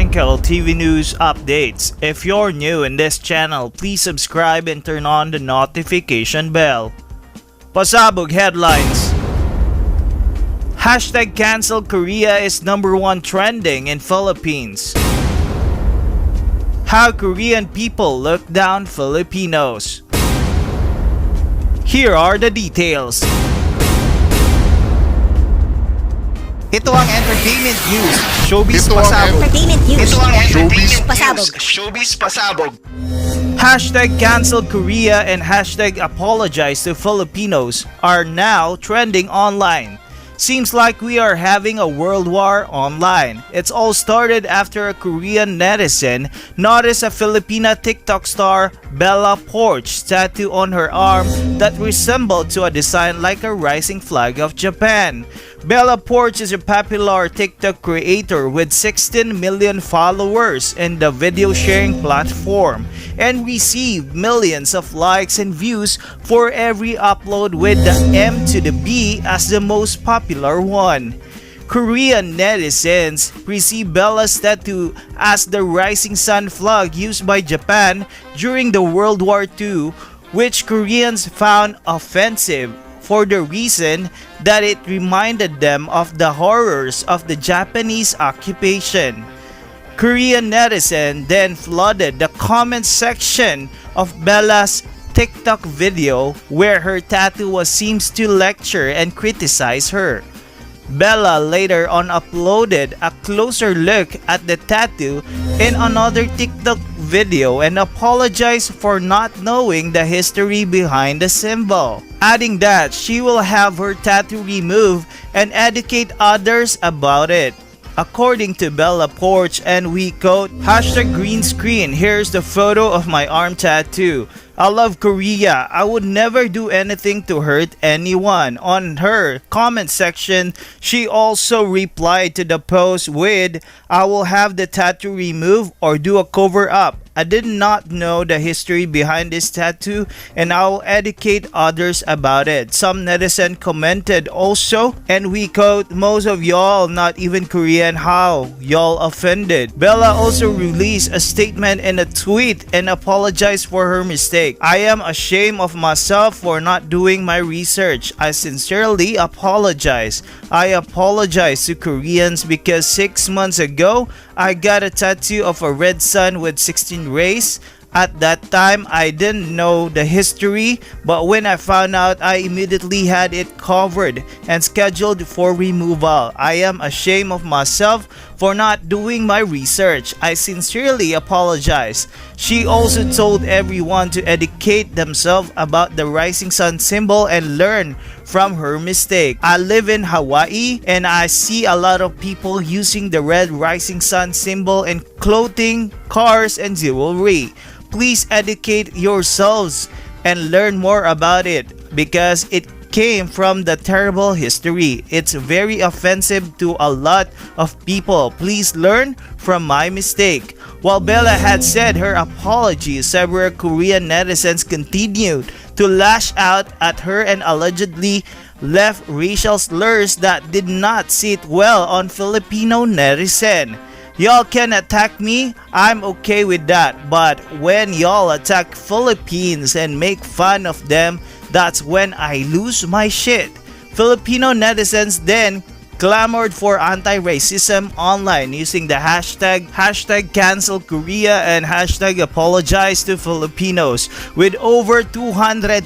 watching Kel TV News Updates. If you're new in this channel, please subscribe and turn on the notification bell. Pasabog headlines. Hashtag cancel Korea is #1 trending in Philippines. How Korean people look down Filipinos. Here are the details. Ito ang entertainment news, showbiz Ito ang pasabog. Entertainment news. Ito ang entertainment Pasabog. news, showbiz pasabog. Hashtag cancel Korea and hashtag apologize to Filipinos are now trending online. Seems like we are having a world war online. It's all started after a Korean netizen noticed a Filipina TikTok star Bella Porch tattoo on her arm that resembled to a design like a rising flag of Japan. Bella Porch is a popular TikTok creator with 16 million followers in the video sharing platform and received millions of likes and views for every upload, with the M to the B as the most popular one. Korean netizens perceive Bella's tattoo as the rising sun flag used by Japan during the World War II, which Koreans found offensive for the reason that it reminded them of the horrors of the Japanese occupation. Korean netizen then flooded the comment section of Bella's TikTok video where her tattoo was seems to lecture and criticize her. Bella later on uploaded a closer look at the tattoo in another TikTok video and apologized for not knowing the history behind the symbol, adding that she will have her tattoo removed and educate others about it. According to Bella Porch, and we quote, hashtag green screen, here's the photo of my arm tattoo. I love Korea. I would never do anything to hurt anyone. On her comment section, she also replied to the post with, I will have the tattoo removed or do a cover up. I did not know the history behind this tattoo and I will educate others about it. Some netizen commented also, and we quote, most of y'all not even Korean, how y'all offended. Bella also released a statement in a tweet and apologized for her mistake. I am ashamed of myself for not doing my research. I sincerely apologize. I apologize to Koreans because 6 months ago, I got a tattoo of a red sun with 16 rays. At that time, I didn't know the history, but when I found out, I immediately had it covered and scheduled for removal. I am ashamed of myself for not doing my research. I sincerely apologize. She also told everyone to educate themselves about the rising sun symbol and learn from her mistake. I live in Hawaii and I see a lot of people using the red rising sun symbol in clothing, cars, and jewelry. Please educate yourselves and learn more about it because it came from the terrible history. It's very offensive to a lot of people. Please learn from my mistake. While Bella had said her apology, several Korean netizens continued to lash out at her and allegedly left racial slurs that did not sit well on Filipino netizen. Y'all can attack me, I'm okay with that, but when y'all attack Philippines and make fun of them, that's when I lose my shit. Filipino netizens then clamored for anti-racism online using the hashtag cancel Korea and hashtag apologize to Filipinos, with over 200,000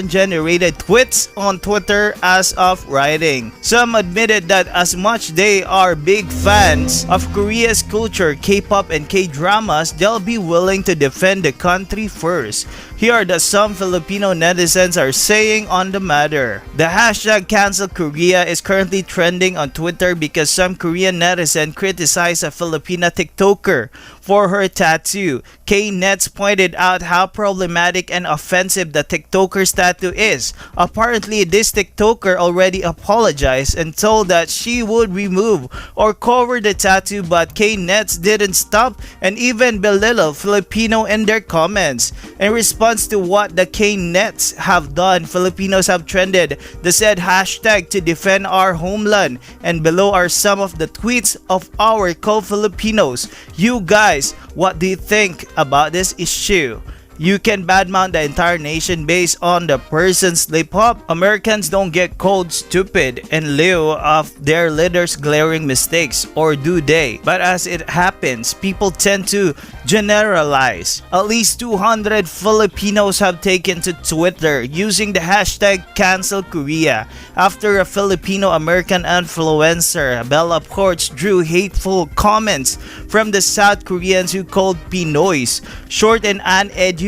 generated tweets on Twitter as of writing. Some admitted that as much they are big fans of Korea's culture, K-pop and K-dramas, they'll be willing to defend the country first. Here are the some Filipino netizens are saying on the matter. The hashtag cancel Korea is currently trending on Twitter because some Korean netizen criticized a Filipina TikToker for her tattoo. K-Nets pointed out how problematic and offensive the TikToker's tattoo is. Apparently, this TikToker already apologized and told that she would remove or cover the tattoo, but K-Nets didn't stop and even belittle Filipino in their comments. In response to what the K-Nets have done, Filipinos have trended the said hashtag to defend our homeland, and below are some of the tweets of our co-Filipinos. You guys, what do you think about this issue? You can badmouth the entire nation based on the person's slip-up. Americans don't get called stupid in lieu of their leaders' glaring mistakes, or do they? But as it happens, people tend to generalize. At least 200 Filipinos have taken to Twitter using the hashtag #CancelKorea after a Filipino-American influencer, Bella Porch, drew hateful comments from the South Koreans who called Pinoys short and uneducated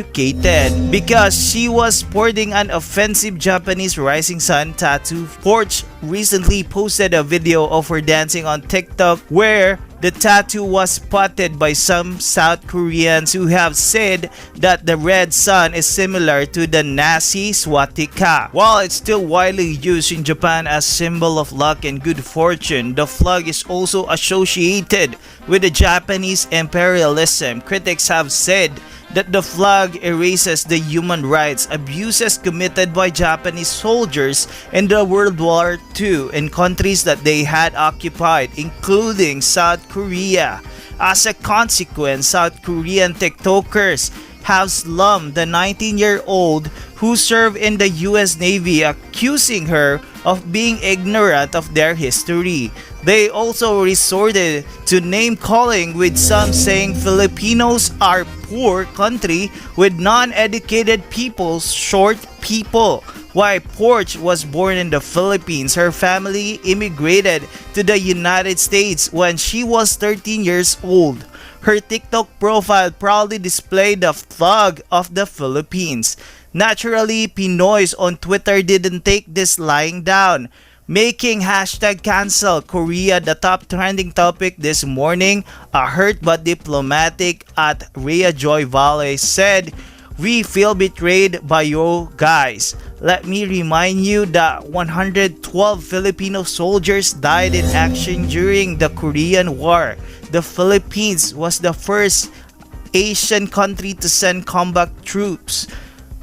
because she was sporting an offensive Japanese rising sun tattoo. Porch recently posted a video of her dancing on TikTok where the tattoo was spotted by some South Koreans who have said that the red sun is similar to the Nazi swastika. While it's still widely used in Japan as symbol of luck and good fortune, the flag is also associated with the Japanese imperialism. Critics have said that the flag erases the human rights abuses committed by Japanese soldiers in the World War II in countries that they had occupied, including South Korea. As a consequence, South Korean TikTokers have slammed the 19-year-old who served in the US Navy, accusing her of being ignorant of their history. They also resorted to name-calling, with some saying Filipinos are poor country with non-educated people, short people. While Porch was born in the Philippines, her family immigrated to the United States when she was 13 years old. Her TikTok profile proudly displayed the flag of the Philippines. Naturally, Pinoys on Twitter didn't take this lying down, making hashtag #CancelKorea the top trending topic this morning. A hurt but diplomatic at Rhea Joy Valley said, "We feel betrayed by you guys. Let me remind you that 112 Filipino soldiers died in action during the Korean War. The Philippines was the first Asian country to send combat troops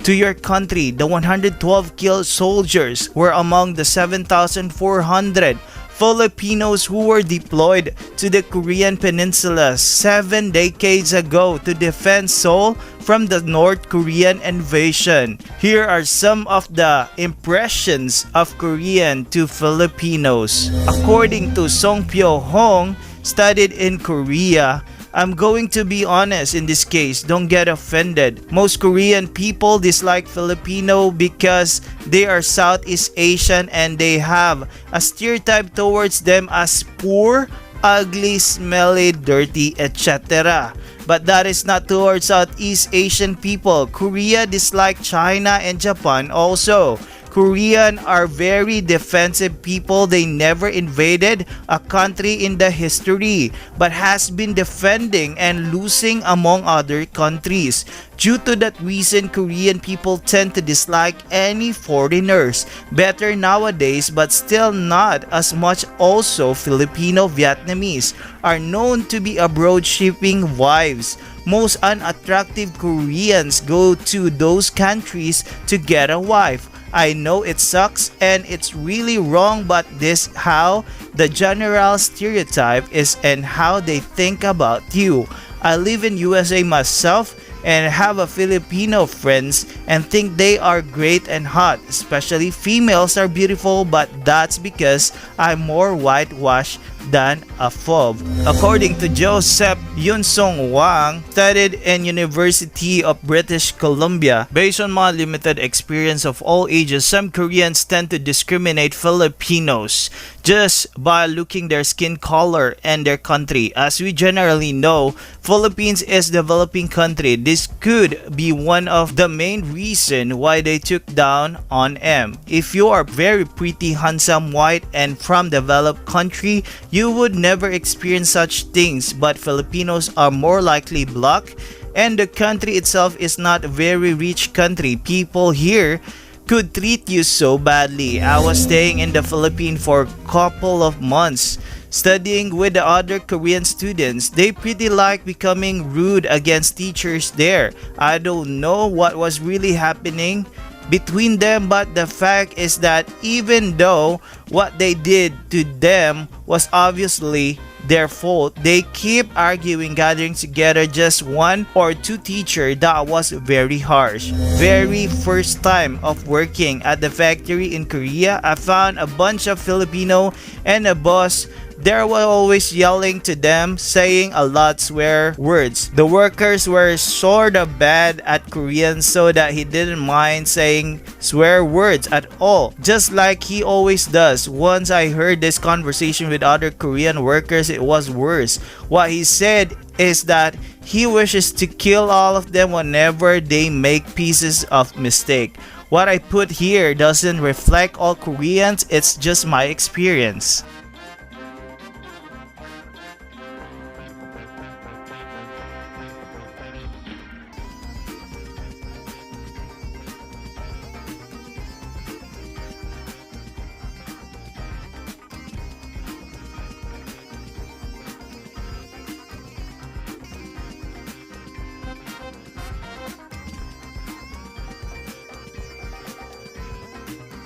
to your country. The 112 killed soldiers were among the 7,400 Filipinos who were deployed to the Korean Peninsula 7 decades ago to defend Seoul from the North Korean invasion. Here are some of the impressions of Korean to Filipinos. According to Song Pyo Hong, studied in Korea, I'm going to be honest in this case, don't get offended. Most Korean people dislike Filipino because they are Southeast Asian and they have a stereotype towards them as poor, ugly, smelly, dirty, etc. But that is not towards Southeast Asian people. Korea dislike China and Japan also. Korean are very defensive people. They never invaded a country in the history, but has been defending and losing among other countries. Due to that reason, Korean people tend to dislike any foreigners. Better nowadays, but still not as much. Also, Filipino Vietnamese are known to be abroad shipping wives. Most unattractive Koreans go to those countries to get a wife. I know it sucks and it's really wrong, but this how the general stereotype is and how they think about you. I live in USA myself and have a Filipino friends and think they are great and hot. Especially females are beautiful, but that's because I'm more whitewashed than a phobe. According to Joseph Yunsong Wang, studied in University of British Columbia, based on my limited experience of all ages, some Koreans tend to discriminate Filipinos just by looking their skin color and their country. As we generally know, Philippines is a developing country. This could be one of the main reason why they took down on M. If you are very pretty, handsome, white, and from developed country, you would never experience such things, but Filipinos are more likely black, and the country itself is not a very rich country. People here could treat you so badly. I was staying in the Philippines for a couple of months, studying with the other Korean students. They pretty like becoming rude against teachers there. I don't know what was really happening between them, but the fact is that even though what they did to them was obviously their fault, they keep arguing, gathering together just one or two teacher. That was very harsh. Very first time of working at the factory in Korea, I found a bunch of Filipino and a boss there were always yelling to them, saying a lot swear words. The workers were sort of bad at Korean, so that he didn't mind saying swear words at all, just like he always does. Once I heard this conversation with other Korean workers, it was worse. What he said is that he wishes to kill all of them whenever they make pieces of mistake. What I put here doesn't reflect all Koreans, it's just my experience.